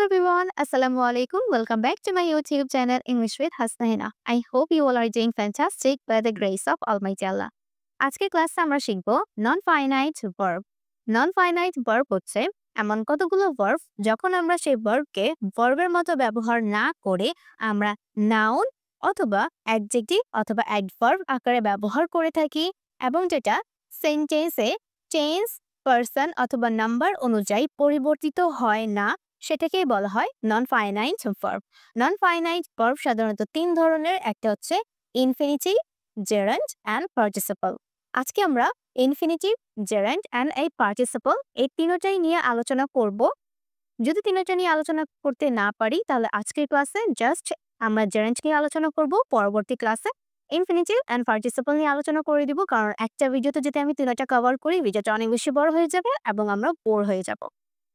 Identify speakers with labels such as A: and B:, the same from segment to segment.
A: everyone, Assalamu alaikum. Welcome back to my YouTube channel English with Hasnaina. I hope you all are doing fantastic by the grace of Almighty Allah. আজকের ক্লাসে আমরা শিখব non-finite verb. Non-finite verb হচ্ছে এমন কতগুলো verb যখন আমরা সেই ভার্বকে ভার্বের মতো ব্যবহার না করে আমরা নাউন অথবা অ্যাডজেক্টিভ অথবা অ্যাডভার্ব আকারে ব্যবহার করে থাকি এবং যেটা সেন্টেন্সে টেন্স পারসন অথবা নাম্বার অনুযায়ী পরিবর্তিত হয় না সেটাকেই বলা হয় non finite verb. Non finite verb সাধারণত তিন ধরনের, একটা হচ্ছে ইনফিনিটিভ, জেরান্ড অ্যান্ড পার্টিসিপল। আজকে আমরা ইনফিনিটিভ, জেরান্ড অ্যান্ড এই পার্টিসিপল এই তিনটাই নিয়ে আলোচনা করব। যদি তিনটা নিয়ে আলোচনা করতে না পারি তাহলে আজকের ক্লাসে জাস্ট আমরা জেরান্ড নিয়ে আলোচনা করব, পরবর্তী ক্লাসে ইনফিনিটিভ অ্যান্ড পার্টিসিপল নিয়ে আলোচনা করে দিব, কারণ একটা ভিডিওতে যদি আমি তিনটা কভার করি ভিডিওটা অনেক বেশি বড় হয়ে যাবে এবং আমরা বোর হয়ে যাব।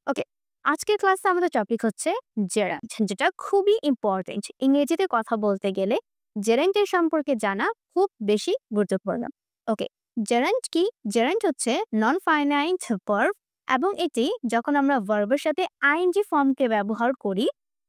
A: ওকে, আজকের ক্লাসে আমাদের টপিক হচ্ছে জেরান্ড, যেটা খুবই ইম্পর্টেন্ট। ইংরেজিতে কথা বলতে গেলে জেরান্ডের সম্পর্কে জানা খুব বেশি গুরুত্বপূর্ণ। ওকে, জেরান্ড কি? জেরান্ড হচ্ছে নন ফাইনাইট ভার্ব এবং এটি যখন আমরা ভার্বের সাথে আইএনজি ফর্মকে ব্যবহার করি,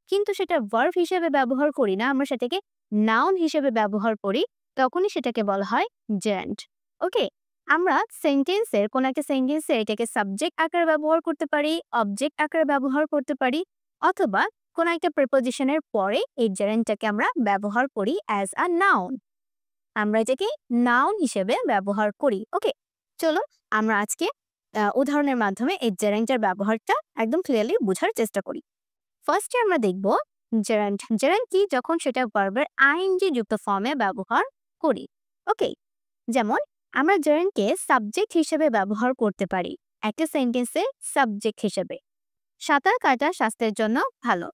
A: কিন্তু সেটা ভার্ব হিসেবে ব্যবহার করি না, আমরা সেটাকে নাউন হিসেবে ব্যবহার করি, তখনই সেটাকে বলা হয় জেরান্ড। ওকে, আমরা সেন্টেন্সের কোন একটা সেন্টেন্সে এটাকে সাবজেক্ট আকারে ব্যবহার করতে পারি, অবজেক্ট আকারে ব্যবহার করতে পারি, অথবা কোন একটা প্রিপোজিশনের পরে এই জেরান্ডটাকে আমরা ব্যবহার করি অ্যাজ আ নাউন। আমরা এটাকে নাউন হিসেবে ব্যবহার করি। ওকে, চলো আমরা আজকে উদাহরণের মাধ্যমে এই জেরান্ডটার ব্যবহারটা একদম ক্লিয়ারলি বোঝার চেষ্টা করি। ফার্স্টে আমরা দেখব জেরান্ড। জেরান্ড কি? যখন সেটা ভার্বের আইএনজি যুক্ত ফর্মে ব্যবহার করি। ওকে, যেমন আমরা জেরান্ডকে সাবজেক্ট হিসেবে ব্যবহার করতে পারি একটা সেন্টেন্সে সাবজেক্ট হিসেবে। সাঁতার কাটা স্বাস্থ্যের জন্য ভালো।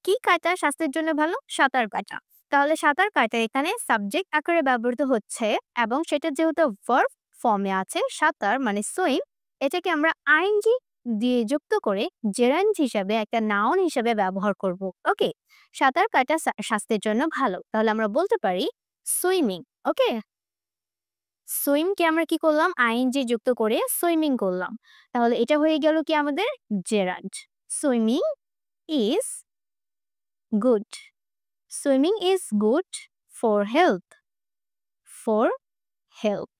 A: কি কাটা স্বাস্থ্যের জন্য ভালো? সাঁতার কাটা। তাহলে সাঁতার কাটা এখানে সাবজেক্ট আকারে ব্যবহৃত হচ্ছে এবং সেটা যেহেতু ভার্ব ফর্মে আছে, সাঁতার মানে সুইম, এটাকে আমরা আইএনজি দিয়ে যুক্ত করে জেরান্ড হিসাবে একটা নাউন হিসাবে ব্যবহার করব। ওকে, সাঁতার কাটা স্বাস্থ্যের জন্য ভালো, তাহলে আমরা বলতে পারি সুইমিং। ওকে, সুইমকে আমরা কি করলাম? আইএনজি যুক্ত করে সুইমিং করলাম, তাহলে এটা হয়ে গেল কি আমাদের gerund. Swimming is good. Swimming is good for health. For health.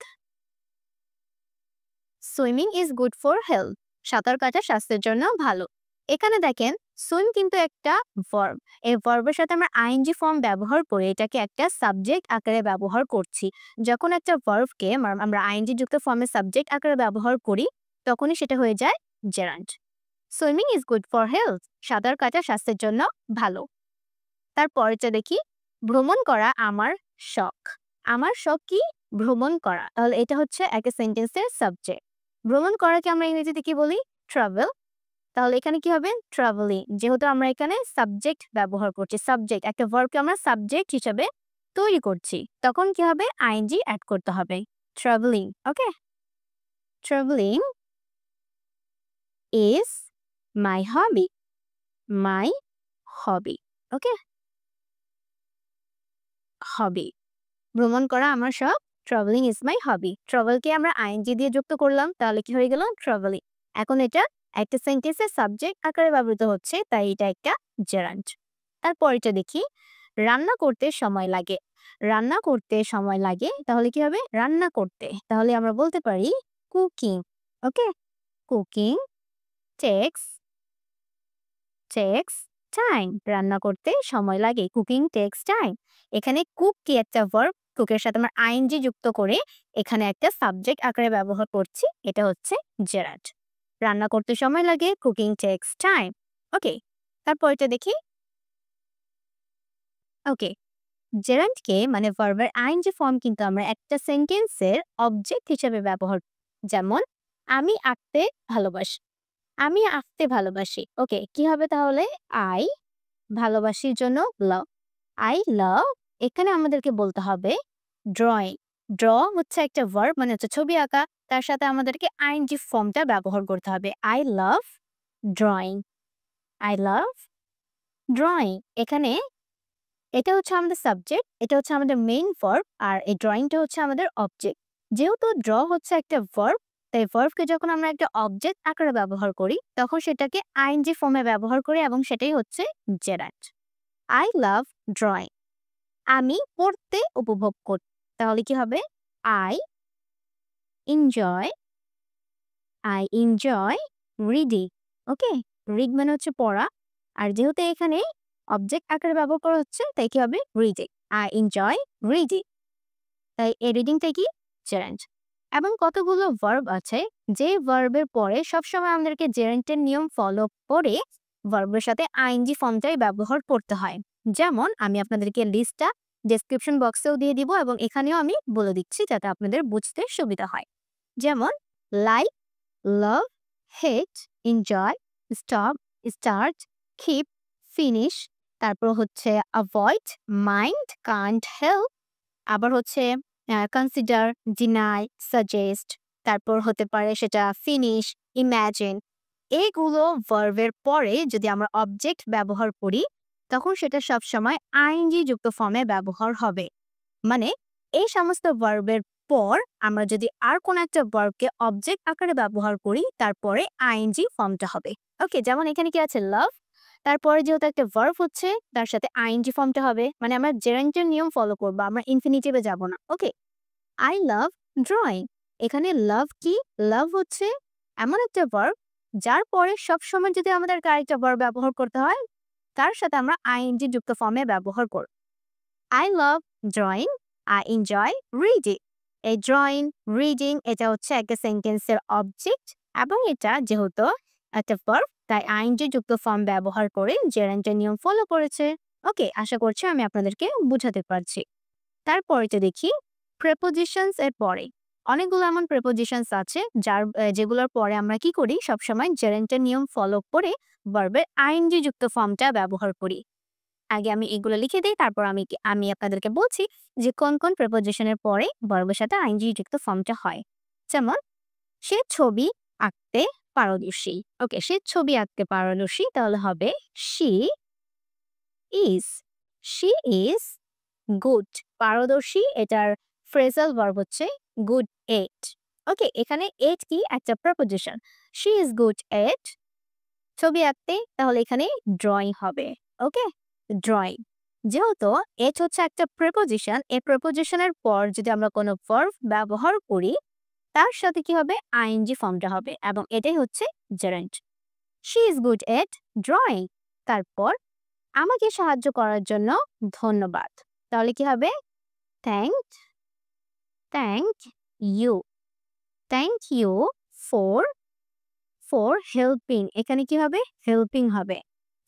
A: Swimming is good for health, সাঁতার কাটা স্বাস্থ্যের জন্য ভালো। এখানে দেখেন সুইম কিন্তু একটা ভার্ব, এই ভার্বের সাথে আমরা আইএনজি ফর্ম ব্যবহার করে এটাকে একটা সাবজেক্ট আকারে ব্যবহার করছি। যখন একটা ভার্বকে আমরা আইএনজি যুক্ত ফর্মে সাবজেক্ট আকারে ব্যবহার করি তখনই সেটা হয়ে যায় gerund. Swimming is good for health, সাঁতার কাটা স্বাস্থ্যের জন্য ভালো। তারপরটা দেখি, ভ্রমণ করা আমার শখ। আমার শখ কি? ভ্রমণ করা, তাহলে এটা হচ্ছে একটা সেন্টেন্সের সাবজেক্ট। ভ্রমণ করাকে আমরা ইংরেজিতে কি বলি? ট্রাভেল। তাহলে এখানে কি হবে? ট্রাভেলিং। যেহেতু আমরা এখানে সাবজেক্ট ব্যবহার করছি, সাবজেক্ট একটা ভার্বকে আমরা সাবজেক্ট হিসেবে তৈরি করছি, তখন কি হবে? আইএনজি অ্যাড করতে হবে, travelling. Okay, travelling is my hobby. My hobby. Okay, hobby, ভ্রমণ করা আমার শখ, ট্রাভেলিং ইজ মাই হবি। ট্রাভেলকে আমরা আইএনজি দিয়ে যুক্ত করলাম, তাহলে কি হয়ে গেল? ট্রাভেলিং। এখন এটা একটা সেন্টেন্সের সাবজেক্ট আকারে ব্যবহৃত হচ্ছে, তাই এটা একটা জেরান্ড। তারপর এটা দেখি, রান্না করতে সময় লাগে। রান্না করতে সময় লাগে, তাহলে কি হবে? রান্না করতে, তাহলে আমরা বলতে পারি কুকিং। ওকে, কুকিং টেক্স টাইম। রান্না করতে সময় লাগে, কুকিং টেক্স টাইম। এখানে কুক কি একটা ভার্ব, কুকের সাথে আমরা আইএনজি যুক্ত করে এখানে একটা সাবজেক্ট আকারে ব্যবহার করছি, এটা হচ্ছে জেরান্ড। রান্না করতে সময় লাগে, কুকিং টেক্স টাইম। ওকে, তারপর এটা দেখি। ওকে, জেরান্ডকে মানে ভার্বের আইএনজি ফর্ম কিন্তু আমরা একটা সেন্টেন্সের অবজেক্ট হিসেবে ব্যবহার, যেমন আমি আঁকতে ভালোবাসি। আমি আঁকতে ভালোবাসি। ওকে, কি হবে তাহলে? আই, ভালোবাসির জন্য লাভ, আই লাভ। এখানে আমাদেরকে বলতে হবে ড্রয়িং। ড্র হচ্ছে একটা ভার্ব, মানে হচ্ছে ছবি আঁকা, তার সাথে আমাদেরকে আইএনজি ফর্মটা ব্যবহার করতে হবে, I love drawing. I love drawing. এখানে এটা হচ্ছে আমাদের সাবজেক্ট, এটা হচ্ছে আমাদের মেইন ভার্ব, আর এই ড্রয়িংটা হচ্ছে আমাদের অবজেক্ট। যেহেতু ড্র হচ্ছে একটা ভার্ব, তাই ভার্বকে যখন আমরা একটা অবজেক্ট আকারে ব্যবহার করি তখন সেটাকে আইএনজি ফর্মে ব্যবহার করি এবং সেটাই হচ্ছে জেরান্ড। আই লাভ ড্রয়িং, আমি পড়তে উপভোগ করি। তাহলে কি হবে? I enjoy reading. Okay, read মানে হচ্ছে পড়া, আর যেহেতু এখানে অবজেক্ট আকারে ব্যবহার করা হচ্ছে তাই কি হবে? রিডিং। I enjoy reading. তাই এই রিডিংটা কি? জেরান্ড। এবং কতগুলো ভার্ব আছে যে ভার্বের পরে সবসময় আমাদেরকে জেরান্ডের নিয়ম ফলো করে ভার্বের সাথে আইএনজি ফর্মটাই ব্যবহার করতে হয়। যেমন আমি আপনাদেরকে লিস্টটা ডেসক্রিপশন বক্সেও দিয়ে দিব এবং এখানেও আমি বলে দিচ্ছি যাতে আপনাদের বুঝতে সুবিধা হয়। যেমন like, love, hate, enjoy, stop, start, keep, finish, তারপর হচ্ছে অ্যাভয়েড, মাইন্ড, কান্ট হেল্প, আবার হচ্ছে কনসিডার, ডিনাই, সাজেস্ট, তারপর হতে পারে সেটা ফিনিশ, ইম্যাজিন। এগুলো ভার্বের পরে যদি আমরা অবজেক্ট ব্যবহার করি তখন সেটা সবসময় আইএনজি যুক্ত ফর্মে ব্যবহার হবে। মানে এই সমস্ত ভার্বের পর আমরা যদি আর কোন একটা ভার্বকে অবজেক্ট আকারে ব্যবহার করি তারপরে আইএনজি ফর্মটা হবে। ওকে, যেমন এখানে কি আছে? লাভ, তারপরে যেহেতু একটা ভার্ব হচ্ছে তার সাথে আইএনজি ফর্মটা হবে, মানে আমরা জেরান্ডের নিয়ম ফলো করবো, আমরা ইনফিনিটিভে যাব না। ওকে, আই লাভ ড্রয়িং। এখানে লাভ কি? লাভ হচ্ছে এমন একটা ভার্ব যার পরে সবসময় যদি আমাদের আরেকটা ভার্ব ব্যবহার করতে হয় তার সাথে আমরা আইএনজি যুক্ত ফর্মে ব্যবহার করব। I love drawing, I enjoy reading. এই ড্রয়িং, রিডিং এটা হচ্ছে একটা সেন্টেন্সের অবজেক্ট এবং এটা যেহেতু একটা ভার্ব তাই আইএনজি যুক্ত ফর্ম ব্যবহার করে জেরান্ডের নিয়ম ফলো করেছে। ওকে, আশা করছি আমি আপনাদেরকে বুঝাতে পারছি। তারপরে দেখি প্রেপোজিশনস এর পরে অনেকগুলো এমন প্রেপোজিশনস আছে যেগুলোর পরে আমরা কি করি? সবসময় জেরান্ডের নিয়ম ফলো করে ভার্বের আইএনজি যুক্ত ফর্মটা ব্যবহার করি। আগে আমি এগুলো লিখে দিই, তারপর আমি আপনাদেরকে বলছি যে কোন কোন প্রেপোজিশনের পরে ভার্বের সাথে আইএনজি যুক্ত ফর্মটা হয়। যেমন সে ছবি আঁকতে পারদর্শী। ওকে, সে ছবি আঁকতে পারদর্শী, তাহলে হবে she is. She is good. পারদর্শী এটার ফ্রেজাল ভার্ব হচ্ছে গুড এট। ওকে, এখানে এট কি? একটা প্রেপোজিশন। শি ইজ গুড এট ছবি আঁকতে, তাহলে এখানে ড্রয়িং হবে। ওকে, ড্রয়িং। যেহেতু এট হচ্ছে একটা প্রেপোজিশন, এই প্রেপোজিশনের পর যদি আমরা কোনো ভার্ব ব্যবহার করি তার সাথে কি হবে? আইএনজি ফর্মটা হবে এবং এটাই হচ্ছে gerund. She is good at drawing. তারপর আমাকে সাহায্য করার জন্য ধন্যবাদ, তাহলে কি হবে? Thank thank you. Thank you for helping. এখানে কি হবে? হেল্পিং হবে।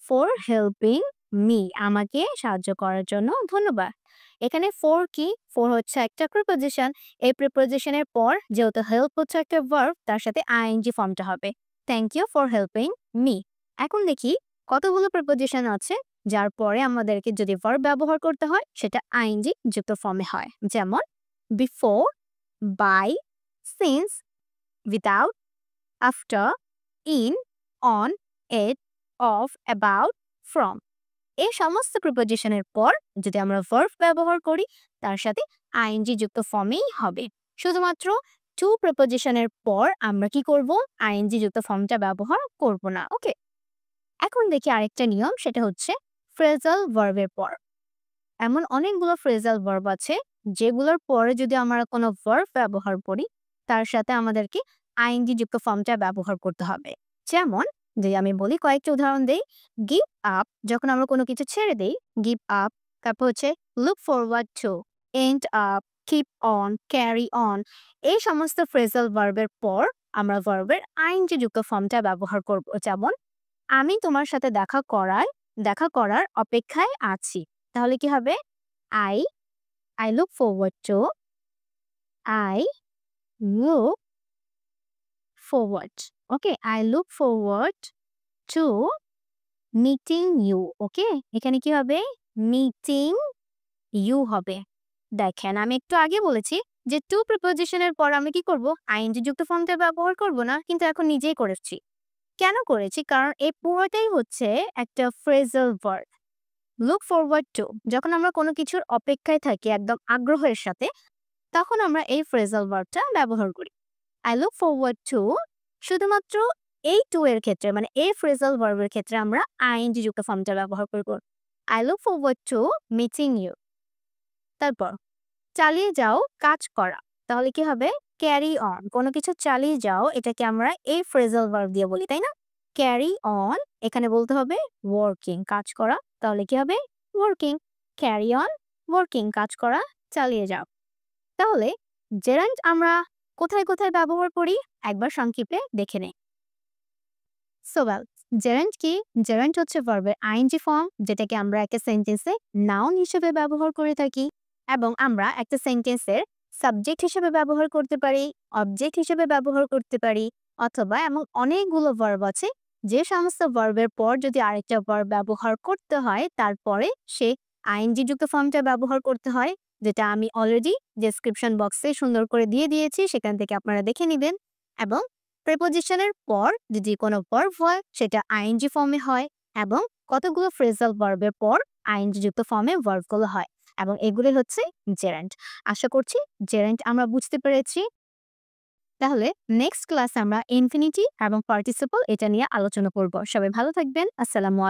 A: ফর হেল্পিং মি, আমাকে সাহায্য করার জন্য ধন্যবাদ। এখানে ফর কি? ফর হচ্ছে একটা প্রিপোজিশন। এই প্রিপোজিশনের পর যেহেতু হেল্প হচ্ছে একটা ভার্ব তার সাথে আইএনজি ফর্মটা হবে। Thank you for helping me. এখন দেখি কতগুলো প্রিপোজিশন আছে যার পরে আমাদেরকে যদি ভার্ব ব্যবহার করতে হয় সেটা আইএনজি যুক্ত ফর্মে হয়। যেমন before, by, since, without, after, in, on, at, of, about, from. এই সমস্ত প্রিপোজিশনের পর যদি আমরা ভার্ব ব্যবহার করি তার সাথে আইএনজি যুক্ত ফর্মেই হবে। শুধুমাত্র টু প্রিপোজিশনের পর আমরা কি করব? আইএনজি যুক্ত ফর্মটা ব্যবহার করব না। ওকে, এখন দেখি আরেকটা নিয়ম, সেটা হচ্ছে ফ্রেজাল ভার্বের পর। এমন অনেকগুলো ফ্রেজাল ভার্ব আছে যেগুলোর পরে যদি আমরা কোনো ভার্ব ব্যবহার করি তার সাথে আমাদেরকে আইএনজি যুক্ত ফর্মটা ব্যবহার করতে হবে। যেমন যদি আমি বলি, কয়েকটা উদাহরণ দেই। গিভ আপ, যখন আমরা কোনো কিছু ছেড়ে দেই, গিভ আপ। তারপর হচ্ছে look forward two, end up, keep on, carry on. এই সমস্ত ফ্রেজাল ভার্বের পর আমরা ভার্বের আইএনজি যুক্ত ফর্মটা ব্যবহার করব। যেমন আমি তোমার সাথে দেখা করার অপেক্ষায় আছি, তাহলে কি হবে? I I look forward to, I look forward. Okay, I look forward to meeting you. Okay, এখানে কি হবে? মিটিং ইউ হবে। দেখেন আমি একটু আগে বলেছি যে টু প্রিপোজিশনের পর আমি কি করব? আইএনজি যুক্ত ফর্মটা ব্যবহার করব না, কিন্তু এখন নিজেই করেছি। কেন করেছি? কারণ এই পুরোটাই হচ্ছে একটা phrasal verb. Look forward two, যখন আমরা কোনো কিছুর অপেক্ষায় থাকি একদম আগ্রহের সাথে তখন আমরা এই ফ্রেজাল ভার্বটা ব্যবহার করি। I look forward to শুধুমাত্র এই টু এর ক্ষেত্রে মানে এই ফ্রেজাল ভার্বের ক্ষেত্রে আমরা আইএনজি যুক্ত ফর্মটা ব্যবহার করব। I look forward to meeting you। তারপর চালিয়ে যাও, কাজ করা। তাহলে কি হবে? Carry on. কোনো কিছু চালিয়ে যাও এটাকে আমরা এই ফ্রেজাল ভার্ব দিয়ে বলি, তাই না? ক্যারি অন এখানে বলতে হবে ওয়ার্কিং, কাজ করা। তাহলে কি হবে? ওয়ার্কিং। ক্যারি অন ওয়ার্কিং, কাজ করা, চালিয়ে যাও। তাহলে জেরান্ড আমরা কোথায় কোথায় ব্যবহার করি একবার সংক্ষেপে দেখে নেই। সো ওয়েল, জেরান্ড কি? জেরান্ড হচ্ছে ভার্বের আইএনজি ফর্ম, যেটাকে আমরা একটা সেন্টেন্সে নাউন হিসেবে ব্যবহার করে থাকি এবং আমরা একটা সেন্টেন্সের সাবজেক্ট হিসেবে ব্যবহার করতে পারি, অবজেক্ট হিসেবে ব্যবহার করতে পারি, অথবা এমন অনেকগুলো ভার্ব আছে যে সমস্ত ভার্বের পর যদি আরেকটা ভার্ব ব্যবহার করতে হয় তারপরে সে আইএনজি যুক্ত ফর্মটা ব্যবহার করতে হয়, যেটা আমি অলরেডি ডেসক্রিপশন বক্সে সুন্দর করে দিয়ে দিয়েছি, সেখান থেকে আপনারা দেখে নেবেন। এবং প্রিপোজিশনের পর যদি কোনো ভার্ব হয় সেটা আইএনজি ফর্মে হয় এবং কতগুলো ফ্রেজাল ভার্বের পর আইএনজি যুক্ত ফর্মে ভার্বগুলো হয় এবং এগুলি হচ্ছে জেরান্ড। আশা করছি জেরান্ড আমরা বুঝতে পেরেছি। তাহলে নেক্সট ক্লাসে আমরা ইনফিনিটি এবং পার্টিসিপল এটা নিয়ে আলোচনা করব। সবাই ভালো থাকবেন। আসসালামু আলাইকুম।